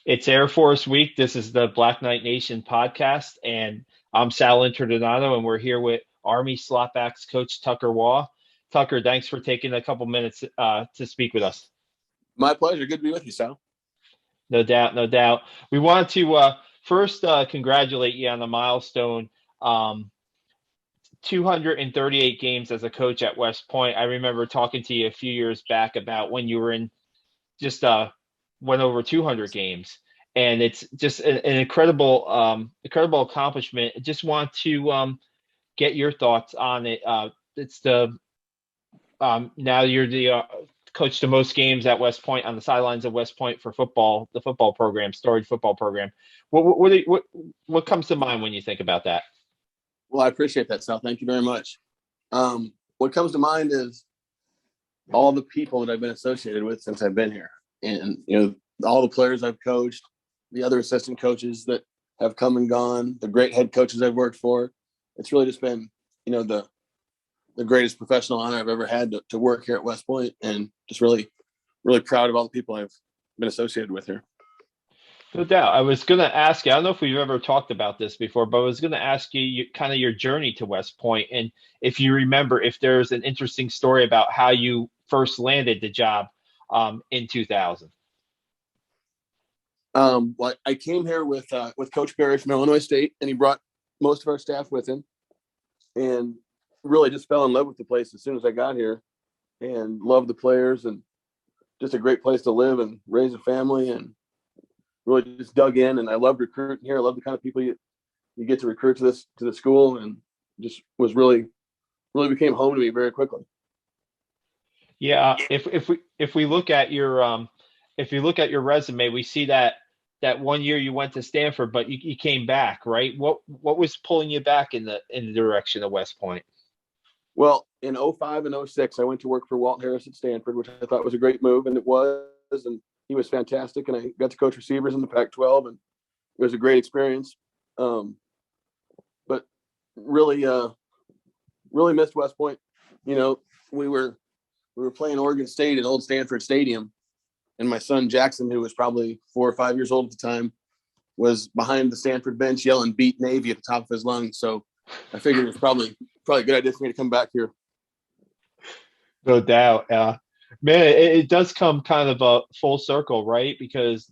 It's Air Force Week. This is the Black Knight Nation podcast, and I'm Sal Interdonato, and we're here with Army slotbacks coach Tucker Waugh. Tucker, thanks for taking a couple minutes to speak with us. My pleasure. Good to be with you, Sal. No doubt, no doubt. We wanted to first congratulate you on the milestone. 238 games as a coach at West Point. I remember talking to you a few years back about when you were in just went over 200 games, and it's just an incredible accomplishment. I just want to get your thoughts on it. It's the now you're the coach the most games at West Point on the sidelines of West Point for football, the football program, storied football program. What comes to mind when you think about that? Well, I appreciate that, Sal. Thank you very much. What comes to mind is all the people that I've been associated with since I've been here. And, all the players I've coached, the other assistant coaches that have come and gone, the great head coaches I've worked for. It's really just been, the greatest professional honor I've ever had to work here at West Point, and just really, really proud of all the people I've been associated with here. No doubt. I was going to ask you, I don't know if we've ever talked about this before, but I was going to ask you kind of your journey to West Point, and if you remember, if there's an interesting story about how you first landed the job in 2000. Well, I came here with Coach Barry from Illinois State, and he brought most of our staff with him, and really just fell in love with the place as soon as I got here, and loved the players, and just a great place to live and raise a family, and really just dug in. And I loved recruiting here. I love the kind of people you get to recruit to the school, and just was really became home to me very quickly. Yeah, if we look at your resume, we see that 1 year you went to Stanford, but you came back, right? What was pulling you back in the direction of West Point? Well, in 05 and 06, I went to work for Walt Harris at Stanford, which I thought was a great move, and it was, and he was fantastic, and I got to coach receivers in the Pac-12, and it was a great experience. But really missed West Point. We were playing Oregon State at Old Stanford Stadium, and my son Jackson, who was probably 4 or 5 years old at the time, was behind the Stanford bench yelling "Beat Navy" at the top of his lungs. So I figured it was probably a good idea for me to come back here. No doubt. Man, it does come kind of a full circle, right? Because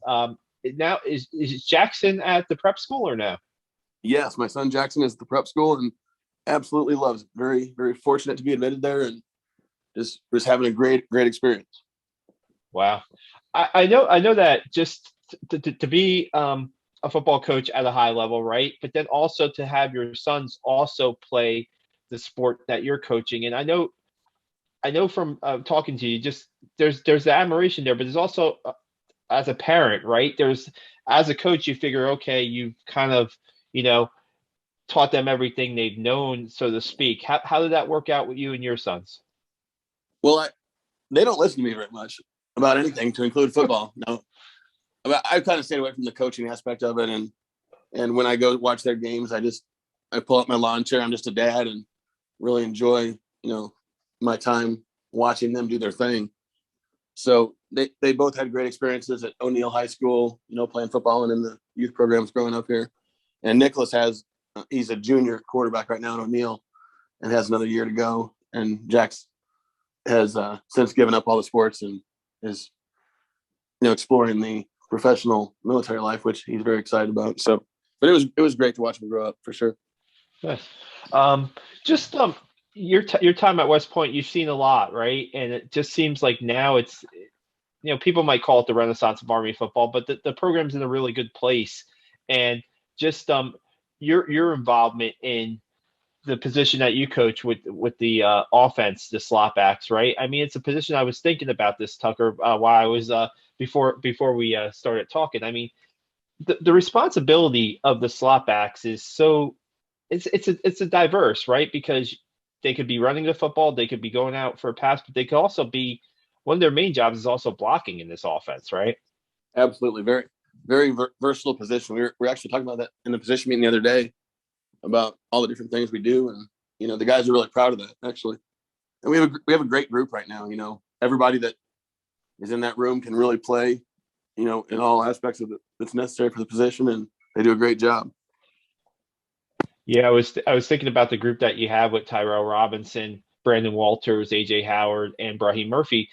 now is Jackson at the prep school or no? Yes, my son Jackson is at the prep school and absolutely loves it. Very, very fortunate to be admitted there, and just was having a great experience. Wow. I know that just to be a football coach at a high level, right? But then also to have your sons also play the sport that you're coaching. And I know from talking to you, just there's the admiration there, but there's also as a parent, right? As a coach, you figure, okay, you've kind of, taught them everything they've known, so to speak. How did that work out with you and your sons? Well, they don't listen to me very much about anything, to include football. No, I kind of stayed away from the coaching aspect of it, and when I go watch their games, I pull up my lawn chair. I'm just a dad, and really enjoy my time watching them do their thing. So they both had great experiences at O'Neill High School, playing football and in the youth programs growing up here. And Nicholas he's a junior quarterback right now at O'Neill and has another year to go. And Jax has since given up all the sports and is exploring the professional military life, which he's very excited about. So, but it was great to watch him grow up for sure. Yes. Just your time at West Point, you've seen a lot, right? And it just seems like now it's, people might call it the renaissance of Army football, but the program's in a really good place. And just your involvement in the position that you coach with the offense, the slotbacks, right? I mean, it's a position I was thinking about this, Tucker, while I was before we started talking. I mean, the responsibility of the slotbacks is so it's a diverse, right? Because they could be running the football, they could be going out for a pass, but they could also be, one of their main jobs is also blocking in this offense, right? Absolutely. Very, very versatile position. We were actually talking about that in the position meeting the other day, about all the different things we do. And, the guys are really proud of that, actually. And we have a great group right now. Everybody that is in that room can really play in all aspects of it that's necessary for the position, and they do a great job. Yeah, I was thinking about the group that you have with Tyrell Robinson, Brandon Walters, AJ Howard, and Brahim Murphy.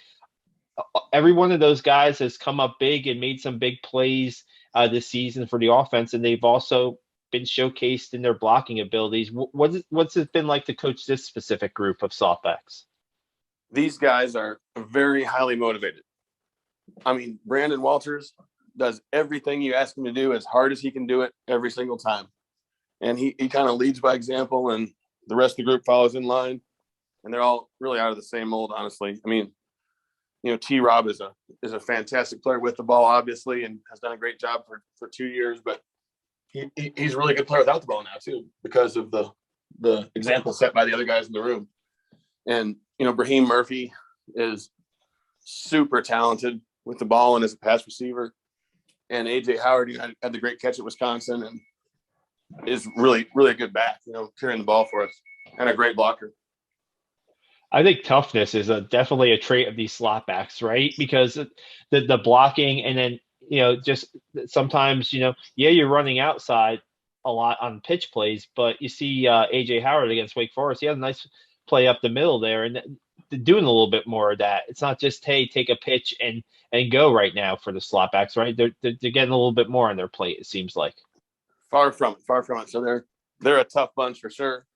Every one of those guys has come up big and made some big plays this season for the offense, and they've also been showcased in their blocking abilities. What's it been like to coach this specific group of softbacks? These guys are very highly motivated. I mean, Brandon Walters does everything you ask him to do as hard as he can do it every single time. And he kind of leads by example, and the rest of the group follows in line. And they're all really out of the same mold, honestly. I mean, T-Rob is a fantastic player with the ball, obviously, and has done a great job for 2 years. But he's a really good player without the ball now, too, because of the example set by the other guys in the room. And, Brahim Murphy is super talented with the ball and as a pass receiver. And AJ Howard had the great catch at Wisconsin and is really, really a good back, carrying the ball for us, and a great blocker. I think toughness is definitely a trait of these slot backs, right? Because the blocking, and then just sometimes you're running outside a lot on pitch plays, but you see AJ Howard against Wake Forest, he had a nice play up the middle there, and doing a little bit more of that. It's not just, hey, take a pitch and go right now for the slot backs, right? They're getting a little bit more on their plate, it seems like. Far from it. So they're a tough bunch for sure.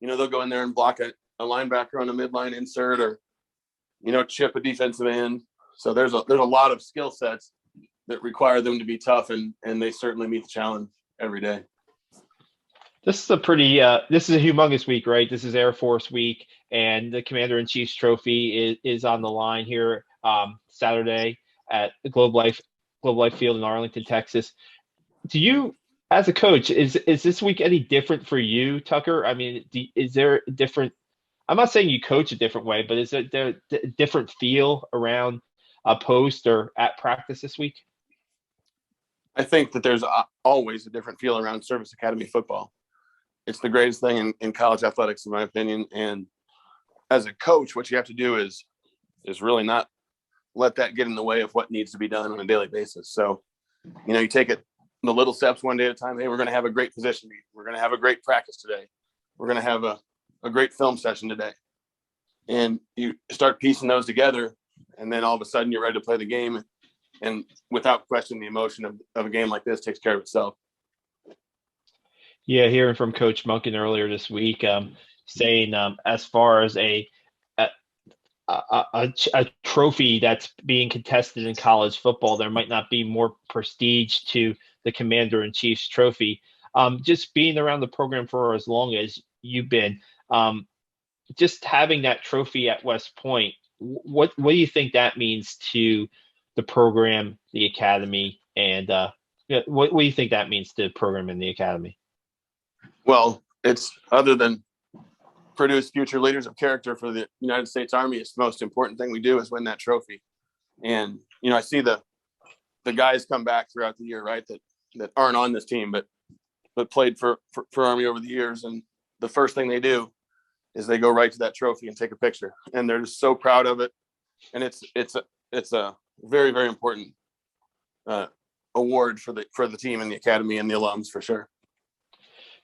They'll go in there and block a linebacker on a midline insert, or chip a defensive end. So there's a lot of skill sets that require them to be tough, and they certainly meet the challenge every day. This is a humongous week, right? This is Air Force Week, and the Commander-in-Chief's trophy is on the line here Saturday at the Globe Life Field in Arlington, Texas. Do you, as a coach, is this week any different for you, Tucker? I mean, is there a different? I'm not saying you coach a different way, but is there a different feel around a post or at practice this week? I think that there's always a different feel around Service Academy football. It's the greatest thing in college athletics, in my opinion. And as a coach, what you have to do is really not let that get in the way of what needs to be done on a daily basis. So, you take it the little steps one day at a time. Hey, we're going to have a great position meeting. We're going to have a great practice today. We're going to have a great film session today. And you start piecing those together, and then all of a sudden you're ready to play the game. And without question, the emotion of a game like this takes care of itself. Yeah, hearing from Coach Monken earlier this week, saying as far as a trophy that's being contested in college football, there might not be more prestige to the Commander-in-Chief's trophy. Just being around the program for as long as you've been, just having that trophy at West Point, what do you think that means to the program, the academy, and what do you think that means to the program and the academy? Well, it's, other than produce future leaders of character for the United States Army, it's the most important thing we do is win that trophy. And, I see the guys come back throughout the year, right, that aren't on this team, but played for Army over the years. And the first thing they do is they go right to that trophy and take a picture. And they're just so proud of it. And it's a very, very important award for the team and the academy and the alums, for sure.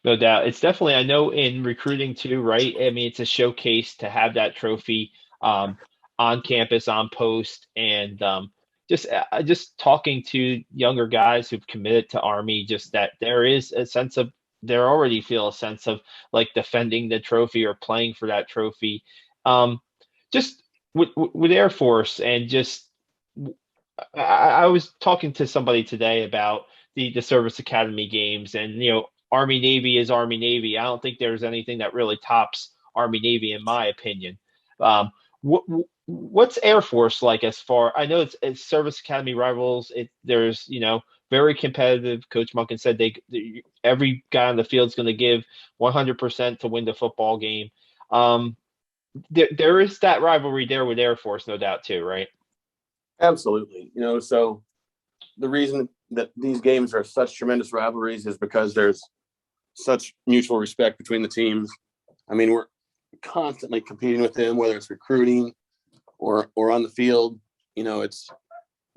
No doubt. It's definitely, I know in recruiting too, right? I mean, it's a showcase to have that trophy on campus, on post, and just talking to younger guys who've committed to Army, just that there is a sense of, they already feel a sense of like defending the trophy or playing for that trophy. Just with Air Force, and just, I was talking to somebody today about the Service Academy games, and Army Navy is Army Navy. I don't think there's anything that really tops Army Navy, in my opinion. What's Air Force like? As far I know, it's Service Academy rivals. There's very competitive. Coach Monken said every guy on the field is going to give 100% to win the football game. There is that rivalry there with Air Force, no doubt too, right? Absolutely. So the reason that these games are such tremendous rivalries is because there's such mutual respect between the teams. I mean, we're constantly competing with them, whether it's recruiting or on the field. It's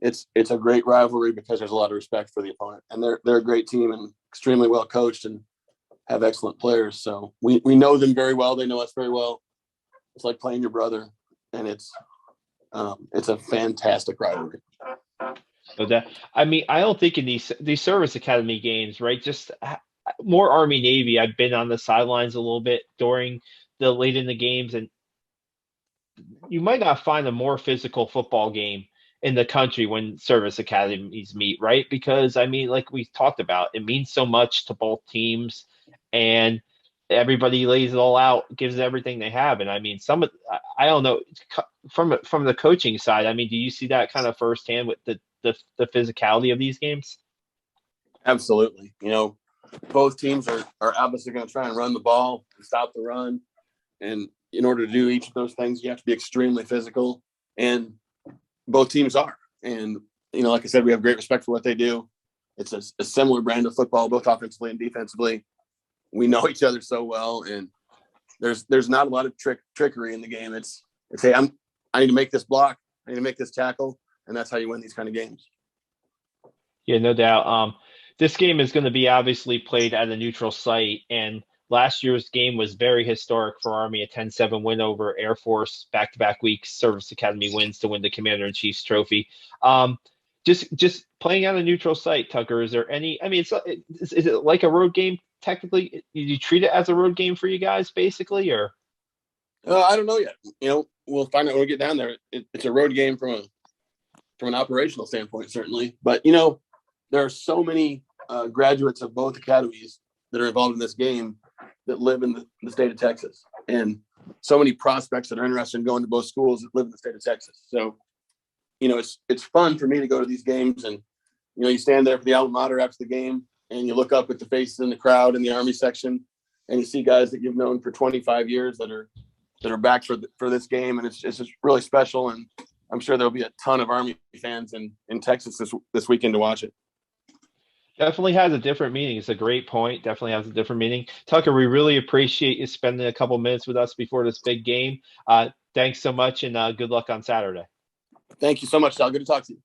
it's a great rivalry because there's a lot of respect for the opponent, and they're a great team and extremely well coached and have excellent players. So we know them very well. They know us very well. It's like playing your brother, and it's a fantastic rivalry. So that, I mean, I don't think in these service academy games, right? Just more Army Navy. I've been on the sidelines a little bit during the late in the games, and you might not find a more physical football game in the country when service academies meet, right? Because I mean, like we talked about, it means so much to both teams, and everybody lays it all out, gives everything they have. And I mean, I don't know, from the coaching side. I mean, do you see that kind of firsthand with the physicality of these games? Absolutely. Both teams are obviously going to try and run the ball and stop the run. And in order to do each of those things, you have to be extremely physical. And both teams are. And, like I said, we have great respect for what they do. It's a similar brand of football, both offensively and defensively. We know each other so well. And there's not a lot of trickery in the game. It's hey, I need to make this block. I need to make this tackle. And that's how you win these kind of games. Yeah, no doubt. This game is going to be obviously played at a neutral site, and last year's game was very historic for Army, a 10-7 win over Air Force, back-to-back weeks, Service Academy wins to win the Commander-in-Chief's trophy. Just playing on a neutral site, Tucker, is there any – I mean, is it like a road game technically? Do you treat it as a road game for you guys basically, or? I don't know yet. We'll find out when we get down there. It's a road game from an operational standpoint, certainly. But, there are so many graduates of both academies that are involved in this game that live in the state of Texas, and so many prospects that are interested in going to both schools that live in the state of Texas. So, it's fun for me to go to these games, and, you stand there for the alma mater after the game, and you look up at the faces in the crowd in the Army section, and you see guys that you've known for 25 years that are back for this game. And it's just really special. And I'm sure there'll be a ton of Army fans in Texas this weekend to watch it. Definitely has a different meaning. It's a great point. Definitely has a different meaning. Tucker, we really appreciate you spending a couple minutes with us before this big game. Thanks so much, and good luck on Saturday. Thank you so much, Sal. Good to talk to you.